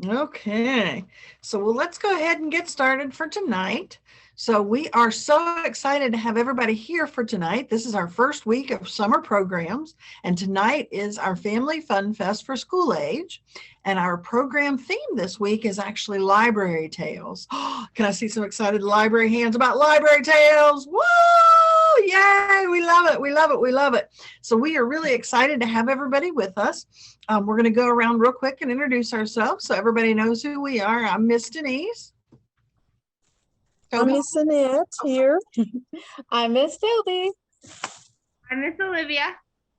Okay, so let's go ahead and get started for tonight. So we are so excited to have everybody here for tonight. This is our first week of summer programs, and tonight is our Family Fun Fest for school age. And our program theme this week is actually library tales. Can I see some excited library hands about library tales? Woo! Yay! We love it. We love it. We love it. So we are really excited to have everybody with us. We're going to go around real quick and introduce ourselves so everybody knows who we are. I'm Miss Denise. I'm Toby. Miss Annette here. I'm Miss Toby. I'm Miss Olivia.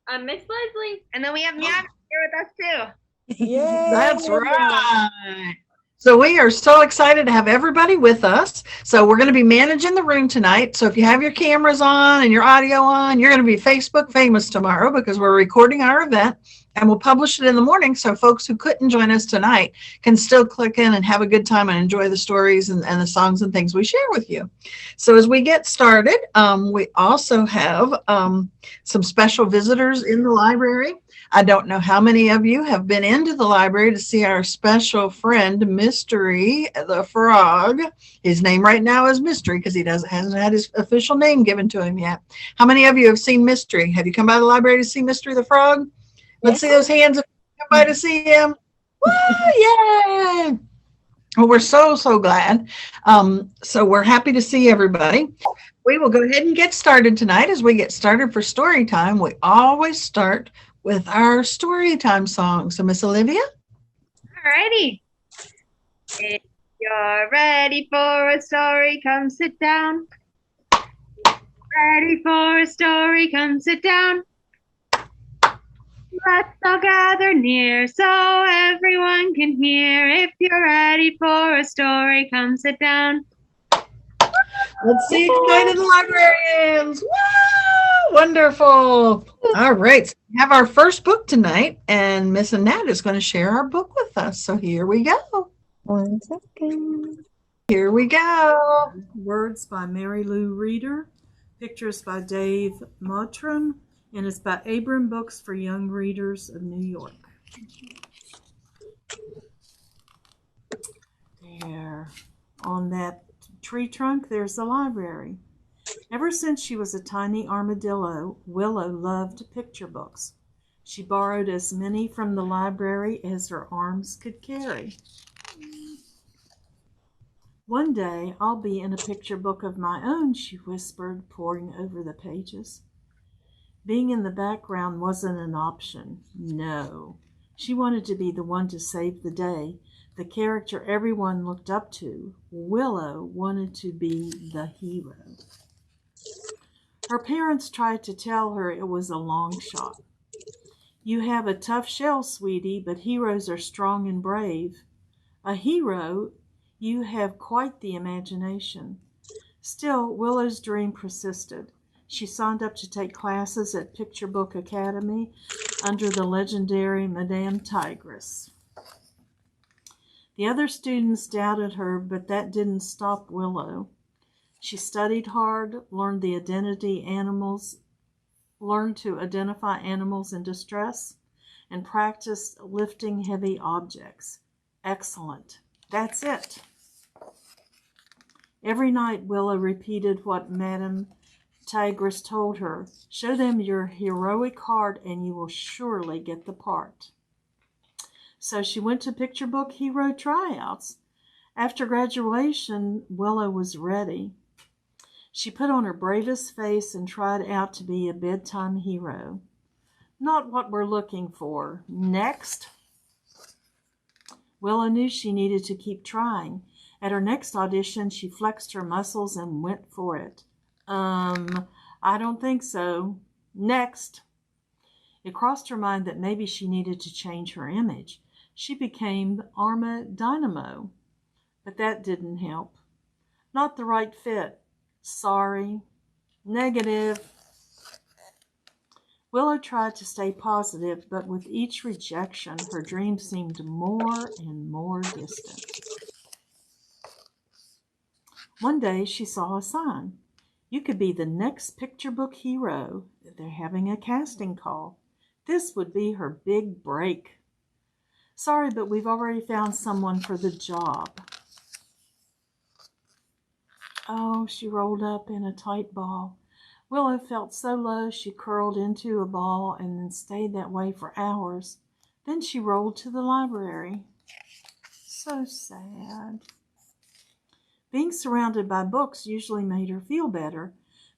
I'm Miss Leslie. And then we have Meow here with us too. Yay! That's right. So we are so excited to have everybody with us. So we're going to be managing the room tonight. So if you have your cameras on and your audio on, you're going to be Facebook famous tomorrow because we're recording our event and we'll publish it in the morning. So folks who couldn't join us tonight can still click in and have a good time and enjoy the stories and the songs and things we share with you. So as we get started, we also have some special visitors in the library. I don't know how many of you have been into the library to see our special friend, Mystery the Frog. His name right now is Mystery because he hasn't had his official name given to him yet. How many of you have seen Mystery? Have you come by the library to see Mystery the Frog? Let's see those hands if you come by to see him. Woo! Yay! Well, we're so glad. So we're happy to see everybody. We will go ahead and get started tonight. As we get started for story time, we always start with our story time song. So Miss Olivia? Alrighty. If you're ready for a story, come sit down. Ready for a story, come sit down. Let's all gather near so everyone can hear. If you're ready for a story, come sit down. Let's see excited librarians. Woo! Wonderful. All right. So we have our first book tonight, and Miss Annette is going to share our book with us. So here we go. 1 second. Here we go. Words by Mary Lou Reeder, pictures by Dave Mottram, and it's by Abram Books for Young Readers of New York. There, on that tree trunk, there's the library. Ever since she was a tiny armadillo, Willow loved picture books. She borrowed as many from the library as her arms could carry. One day, I'll be in a picture book of my own, she whispered, poring over the pages. Being in the background wasn't an option. No. She wanted to be the one to save the day, the character everyone looked up to. Willow wanted to be the hero. Her parents tried to tell her it was a long shot. You have a tough shell, sweetie, but heroes are strong and brave. A hero, you have quite the imagination. Still, Willow's dream persisted. She signed up to take classes at Picture Book Academy under the legendary Madame Tigress. The other students doubted her, but that didn't stop Willow. She studied hard, learned to identify animals in distress, and practiced lifting heavy objects. Excellent. That's it. Every night, Willow repeated what Madame Tigress told her. Show them your heroic heart and you will surely get the part. So she went to picture book hero tryouts. After graduation, Willow was ready. She put on her bravest face and tried out to be a bedtime hero. Not what we're looking for. Next. Willow knew she needed to keep trying. At her next audition, she flexed her muscles and went for it. I don't think so. Next. It crossed her mind that maybe she needed to change her image. She became Arma Dynamo, but that didn't help. Not the right fit. Sorry. Negative. Willow tried to stay positive, but with each rejection, her dream seemed more and more distant. One day, she saw a sign. You could be the next picture book hero. They're having a casting call. This would be her big break. Sorry, but we've already found someone for the job. Oh, she rolled up in a tight ball. Willow felt so low she curled into a ball and then stayed that way for hours. Then she rolled to the library. So sad. Being surrounded by books usually made her feel better,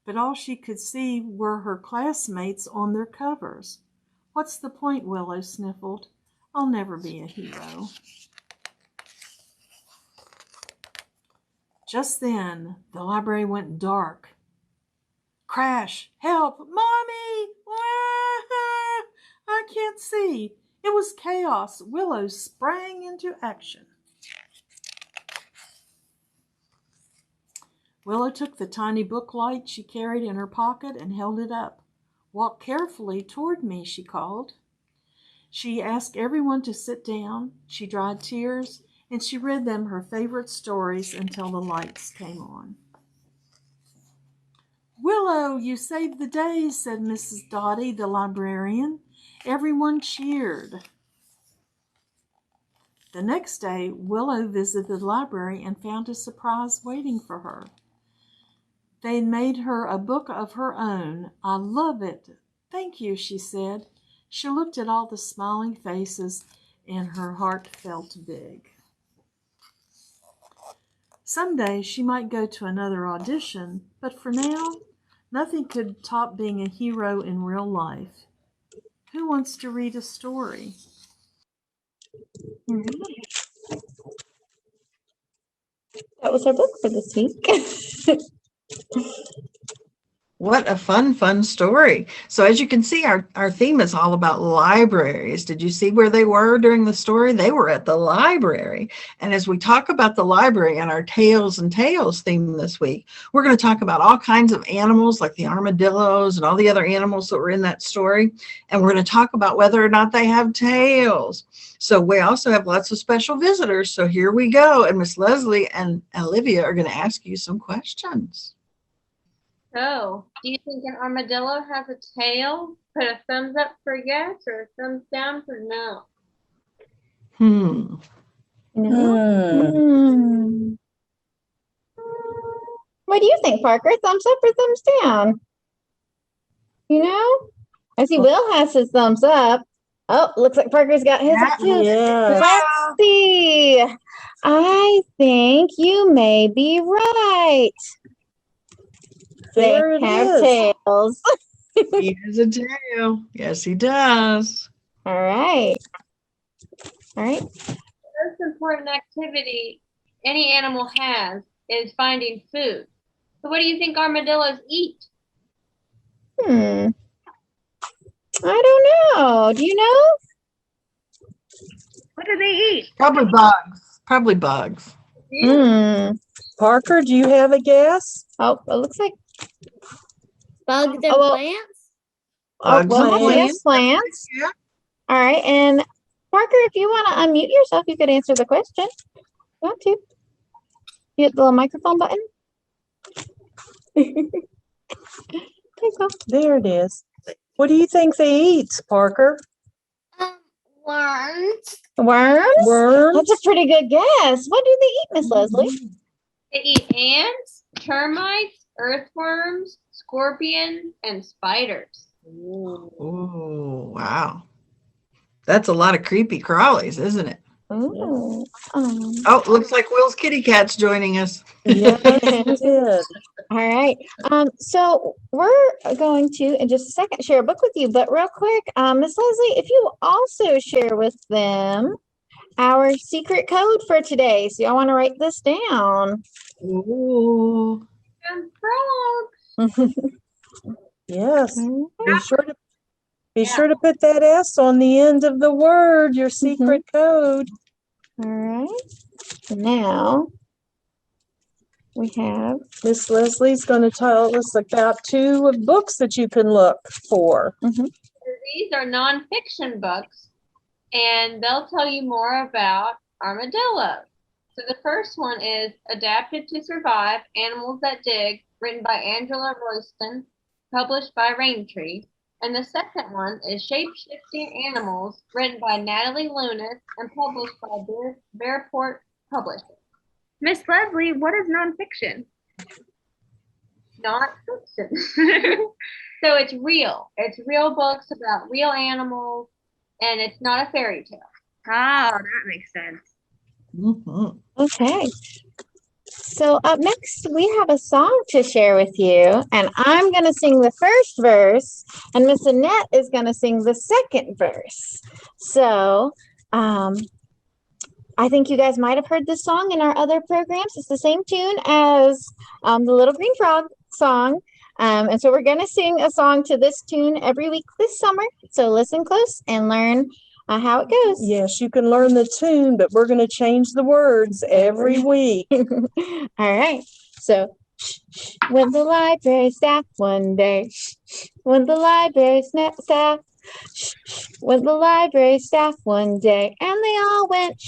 but all she could see were her classmates on their covers. What's the point, Willow sniffled. I'll never be a hero. Just then, the library went dark. Crash! Help! Mommy! Ah, I can't see. It was chaos. Willow sprang into action. Willow took the tiny book light she carried in her pocket and held it up. Walk carefully toward me, she called. She asked everyone to sit down. She dried tears, and she read them her favorite stories until the lights came on. Willow, you saved the day, said Mrs. Dotty, the librarian. Everyone cheered. The next day, Willow visited the library and found a surprise waiting for her. They made her a book of her own. I love it. Thank you, she said. She looked at all the smiling faces and her heart felt big. Someday she might go to another audition, but for now, nothing could top being a hero in real life. Who wants to read a story? That was our book for this week. What a fun story. So as you can see, our theme is all about libraries. Did you see where they were during the story? They were at the library. And as we talk about the library and our Tales and Tales theme this week, we're going to talk about all kinds of animals like the armadillos and all the other animals that were in that story. And we're going to talk about whether or not they have tails. So we also have lots of special visitors. So here we go. And Miss Leslie and Olivia are going to ask you some questions. So, do you think an armadillo has a tail? Put a thumbs up for yes or a thumbs down for no. No. What do you think, Parker? Thumbs up or thumbs down? You know? I see Will has his thumbs up. Oh, looks like Parker's got his up too. Yes. Let's see. I think you may be right. There They it have is. tails. He has a tail. Yes, he does. All right. All right. The most important activity any animal has is finding food. So what do you think armadillos eat? I don't know. Do you know? What do they eat? Probably bugs. Probably bugs. Parker, do you have a guess? Oh, it looks like Bugs and well, plants? Bugs and yes, plants. Yeah. All right. And Parker, if you want to unmute yourself, you could answer the question. You want to? You hit the little microphone button. There you go. There it is. What do you think they eat, Parker? Worms. Worms? Worms? That's a pretty good guess. What do they eat, Miss Leslie? They eat ants, termites, earthworms, scorpions, and spiders. Oh, wow. That's a lot of creepy crawlies, isn't it? Ooh. Oh, looks like Will's kitty cat's joining us. Yes, it is. All right. So we're going to, in just a second, share a book with you. But real quick, Miss Leslie, if you also share with them our secret code for today. So y'all want to write this down. Ooh. And frogs. Yes. Be sure to put that S on the end of the word, your secret code. All right. Now we have Miss Leslie's going to tell us about 2 books that you can look for. These are nonfiction books, and they'll tell you more about armadillos. So the first one is Adapted to Survive, Animals That Dig, written by Angela Royston, published by Raintree. And the second one is Shape-Shifting Animals, written by Natalie Lunis and published by Bearport Publishing. Miss Leslie, what is nonfiction? Not fiction. So it's real. It's real books about real animals, and it's not a fairy tale. Oh, that makes sense. Mhm. Okay. So up next, we have a song to share with you, and I'm going to sing the first verse, and Miss Annette is going to sing the second verse. So I think you guys might have heard this song in our other programs. It's the same tune as the Little Green Frog song. And so we're going to sing a song to this tune every week this summer. So listen close and learn how it goes. Yes, you can learn the tune, but we're going to change the words every week. All right. So when the library staff one day, when the library staff, when the library staff one day, and they all went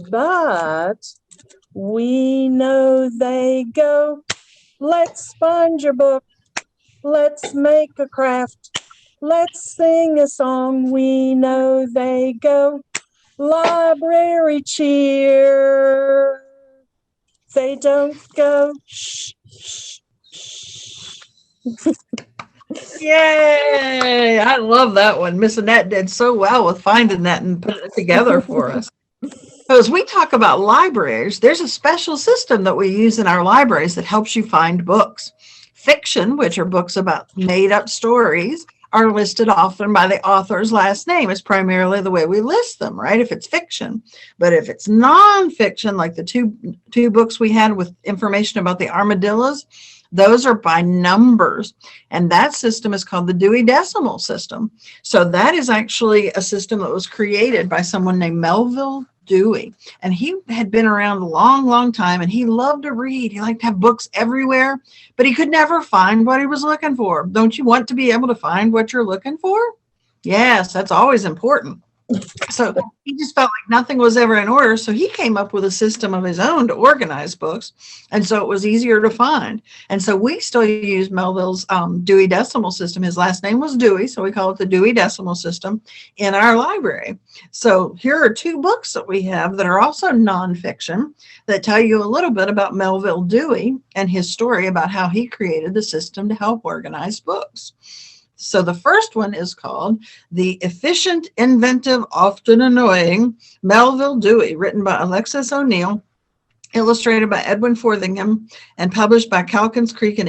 But we know they go, let's find your book, let's make a craft, let's sing a song. We know they go, library cheer. They don't go shh, shh, shh. Yay! I love that one. Miss Annette did so well with finding that and putting it together for us. So as we talk about libraries, there's a special system that we use in our libraries that helps you find books. Fiction, which are books about made-up stories, are listed often by the author's last name. It's primarily the way we list them, right? If it's fiction. But if it's nonfiction, like the two books we had with information about the armadillos, those are by numbers. And that system is called the Dewey Decimal System. So that is actually a system that was created by someone named Melville Dewey. And he had been around a long, long time, and he loved to read. He liked to have books everywhere, but he could never find what he was looking for. Don't you want to be able to find what you're looking for? Yes, that's always important. So he just felt like nothing was ever in order. So he came up with a system of his own to organize books. And so it was easier to find. And so we still use Melville's Dewey Decimal System. His last name was Dewey, so we call it the Dewey Decimal System in our library. So here are two books that we have that are also nonfiction that tell you a little bit about Melville Dewey and his story about how he created the system to help organize books. So the first one is called The Efficient, Inventive, Often Annoying Melville Dewey, written by Alexis O'Neill, illustrated by Edwin Forthingham, and published by Calkins Creek and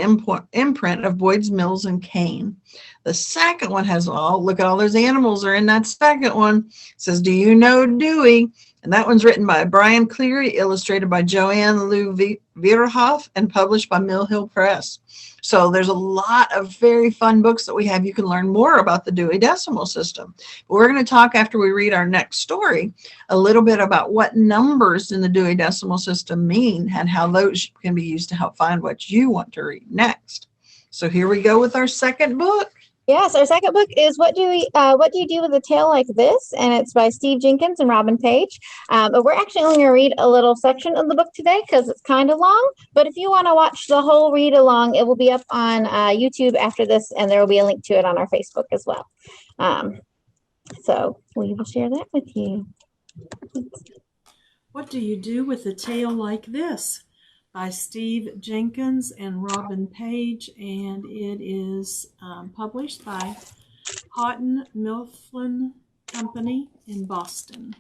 imprint of Boyd's Mills and Kane. The second one has look at all those animals are in that second one. It says, Do You Know Dewey? And that one's written by Brian Cleary, illustrated by Joanne Lou Vierhoff, and published by Mill Hill Press. So there's a lot of very fun books that we have. You can learn more about the Dewey Decimal System. But we're going to talk after we read our next story a little bit about what numbers in the Dewey Decimal System mean and how those can be used to help find what you want to read next. So here we go with our second book. Yes, our second book is What Do You Do with a Tale Like This? And it's by Steve Jenkins and Robin Page. But we're actually only going to read a little section of the book today because it's kind of long. But if you want to watch the whole read along, it will be up on YouTube after this, and there will be a link to it on our Facebook as well. So we will share that with you. What Do You Do with a Tale Like This? By Steve Jenkins and Robin Page, and it is published by Houghton Mifflin Company in Boston.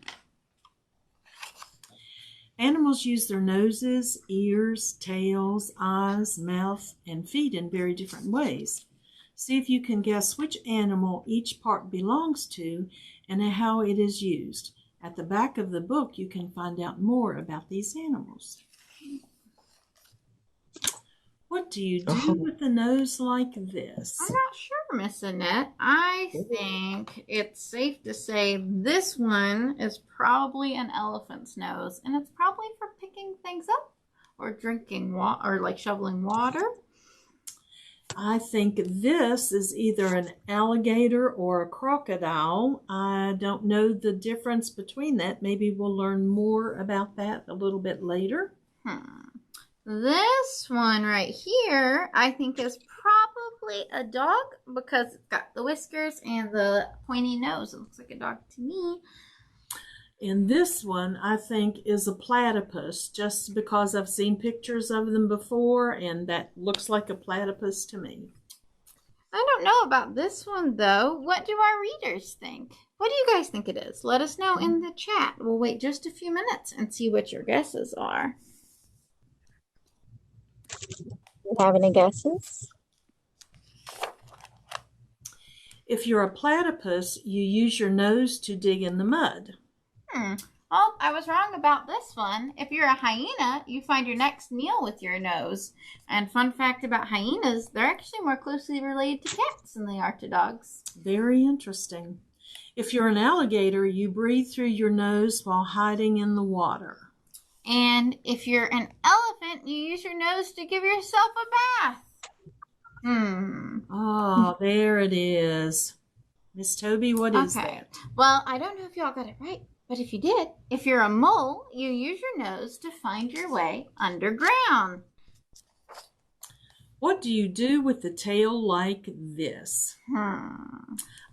Animals use their noses, ears, tails, eyes, mouth, and feet in very different ways. See if you can guess which animal each part belongs to and how it is used. At the back of the book, you can find out more about these animals. What do you do with a nose like this? I'm not sure, Miss Annette. I think it's safe to say this one is probably an elephant's nose, and it's probably for picking things up or drinking water or like shoveling water. I think this is either an alligator or a crocodile. I don't know the difference between that. Maybe we'll learn more about that a little bit later. This one right here, I think is probably a dog because it's got the whiskers and the pointy nose. It looks like a dog to me. And this one, I think, is a platypus, just because I've seen pictures of them before, and that looks like a platypus to me. I don't know about this one, though. What do our readers think? What do you guys think it is? Let us know in the chat. We'll wait just a few minutes and see what your guesses are. Have any guesses? If you're a platypus, you use your nose to dig in the mud. Well, I was wrong about this one. If you're a hyena, you find your next meal with your nose. And fun fact about hyenas, they're actually more closely related to cats than they are to dogs. Very interesting. If you're an alligator, you breathe through your nose while hiding in the water. And if you're an elephant, you use your nose to give yourself a bath. Oh, there it is. Miss Toby, what is that? Well, I don't know if y'all got it right, but if you did, if you're a mole, you use your nose to find your way underground. What do you do with the tail like this?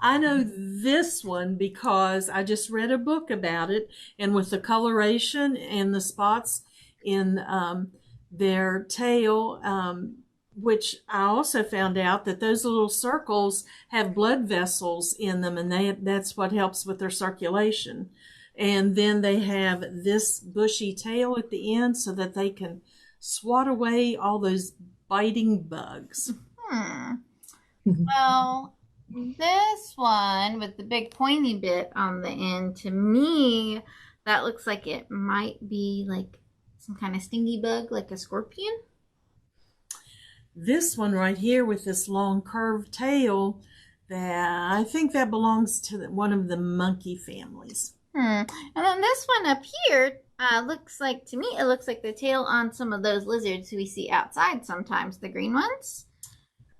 I know this one because I just read a book about it, and with the coloration and the spots in their tail, which I also found out that those little circles have blood vessels in them, and that's what helps with their circulation. And then they have this bushy tail at the end so that they can swat away all those biting bugs. Well, this one with the big pointy bit on the end, to me, that looks like it might be like some kind of stingy bug, like a scorpion. This one right here with this long curved tail, that I think that belongs to one of the monkey families. And then this one up here looks like, to me, it looks like the tail on some of those lizards we see outside sometimes, the green ones.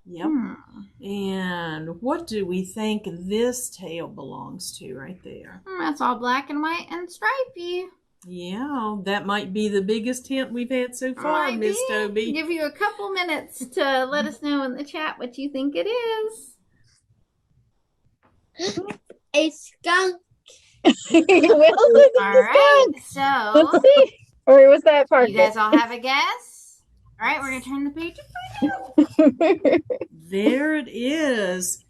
Yep. And what do we think this tail belongs to right there? That's all black and white and stripy. Yeah, that might be the biggest hint we've had so far, Miss Toby. Give you a couple minutes to let us know in the chat what you think it is. A skunk. All right, so Let's see. Or was that part? you guys all have a guess? All right, we're going to turn the page upside There it is.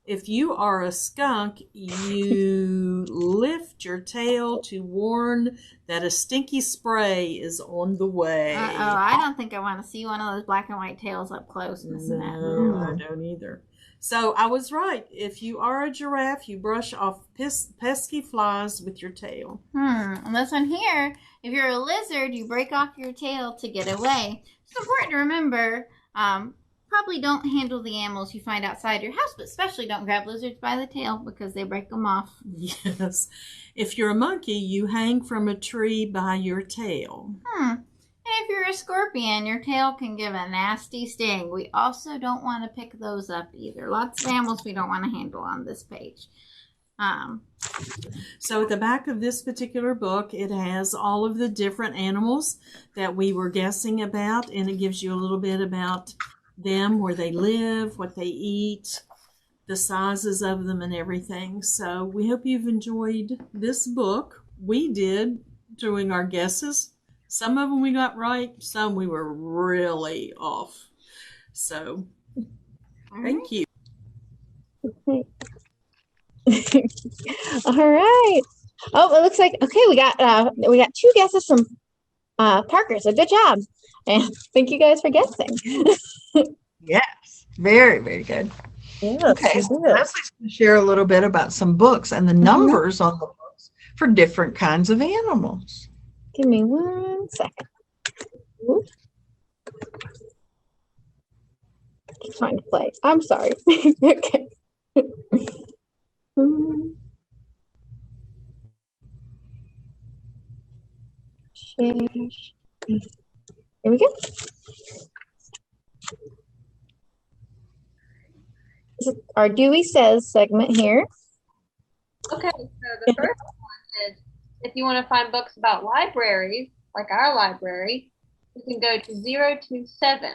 If you are a skunk, you lift your tail to warn that a stinky spray is on the way. I don't think I want to see one of those black and white tails up close, Miss Annette. No, I don't either. So I was right. If you are a giraffe, you brush off pesky flies with your tail. And this one here, if you're a lizard, you break off your tail to get away. It's important to remember, probably don't handle the animals you find outside your house, but especially don't grab lizards by the tail because they break them off. Yes. If you're a monkey, you hang from a tree by your tail. And if you're a scorpion, your tail can give a nasty sting. We also don't want to pick those up either. Lots of animals we don't want to handle on this page. So at the back of this particular book, it has all of the different animals that we were guessing about, and it gives you a little bit about them, where they live, what they eat, the sizes of them, and everything. So we hope you've enjoyed this book. We did, doing our guesses. Some of them we got right, some we were really off. So thank you. All right. Oh, it looks like okay. We got 2 guesses from Parker. So good job, and thank you guys for guessing. Yes, very, very good. Yes, Okay, you so did. Leslie's going to share a little bit about some books and the numbers on the books for different kinds of animals. Give me 1 second. Ooh. Keep trying to play. I'm sorry. Okay. Share. Here we go. This is our Dewey Says segment here. Okay, so the first one is if you want to find books about libraries, like our library, you can go to 027.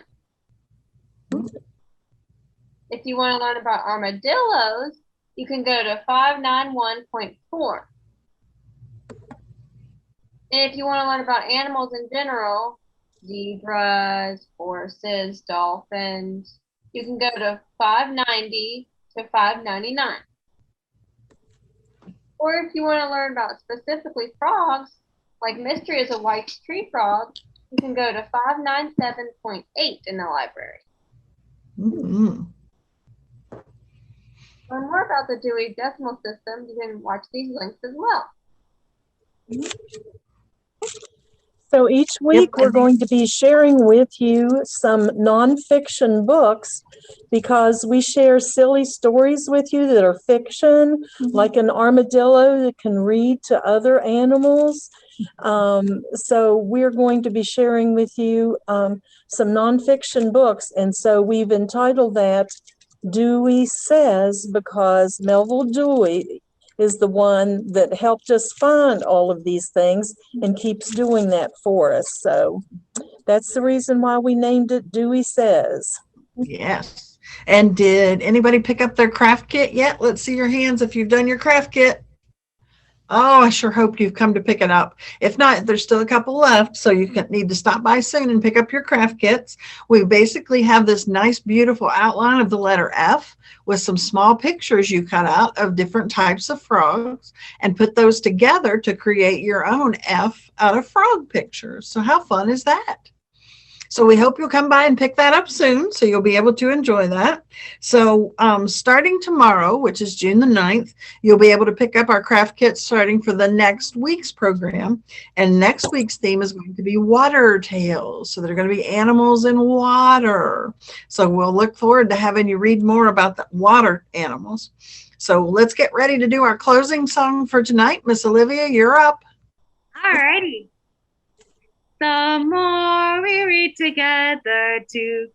If you want to learn about armadillos, you can go to 591.4. And if you want to learn about animals in general, zebras, horses, dolphins, you can go to 590 to 599. Or if you want to learn about specifically frogs, like Mystery is a white tree frog, you can go to 597.8 in the library. Mm-hmm. To learn more about the Dewey Decimal System, you can watch these links as well. So each week Yep. we're going to be sharing with you some nonfiction books because we share silly stories with you that are fiction, like an armadillo that can read to other animals. So we're going to be sharing with you some nonfiction books. And so we've entitled that Dewey Says, because Melville Dewey is the one that helped us find all of these things and keeps doing that for us. So that's the reason why we named it Dewey Says. Yes. And did anybody pick up their craft kit yet? Let's see your hands if you've done your craft kit. Oh, I sure hope you've come to pick it up. If not, there's still a couple left, so you need to stop by soon and pick up your craft kits. We basically have this nice, beautiful outline of the letter F with some small pictures you cut out of different types of frogs and put those together to create your own F out of frog pictures. So how fun is that? So we hope you'll come by and pick that up soon, so you'll be able to enjoy that. So starting tomorrow, which is June the 9th, you'll be able to pick up our craft kits starting for the next week's program. And next week's theme is going to be water tales. So they're going to be animals in water. So we'll look forward to having you read more about the water animals. So let's get ready to do our closing song for tonight. Miss Olivia, you're up. All righty. The more we read together, the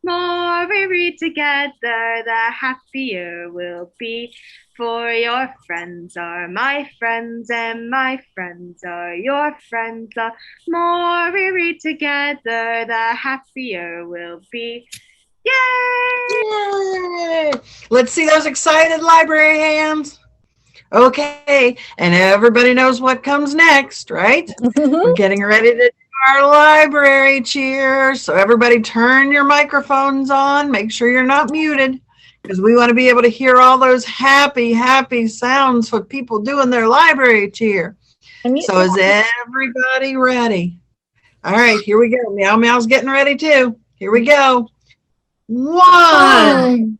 more we read together, the happier we'll be. For your friends are my friends, and my friends are your friends. The more we read together, the happier we'll be. Yay! Yay! Let's see those excited library hands. Okay, and everybody knows what comes next, right? We're getting ready to do our library cheers. So everybody turn your microphones on. Make sure you're not muted because we want to be able to hear all those happy, happy sounds for people doing their library cheer. So is everybody ready? All right, here we go. Meow Meow's getting ready too. Here we go. 1,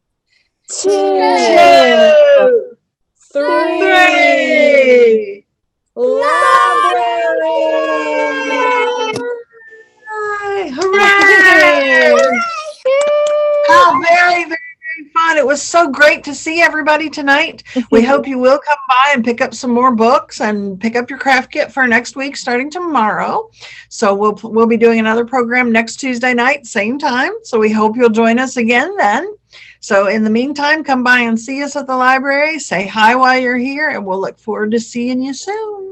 2, 3. Library! Hooray! How very, very fun. It was so great to see everybody tonight. We hope you will come by and pick up some more books and pick up your craft kit for next week starting tomorrow. So we'll be doing another program next Tuesday night, same time. So we hope you'll join us again then. So in the meantime, come by and see us at the library. Say hi while you're here, and we'll look forward to seeing you soon.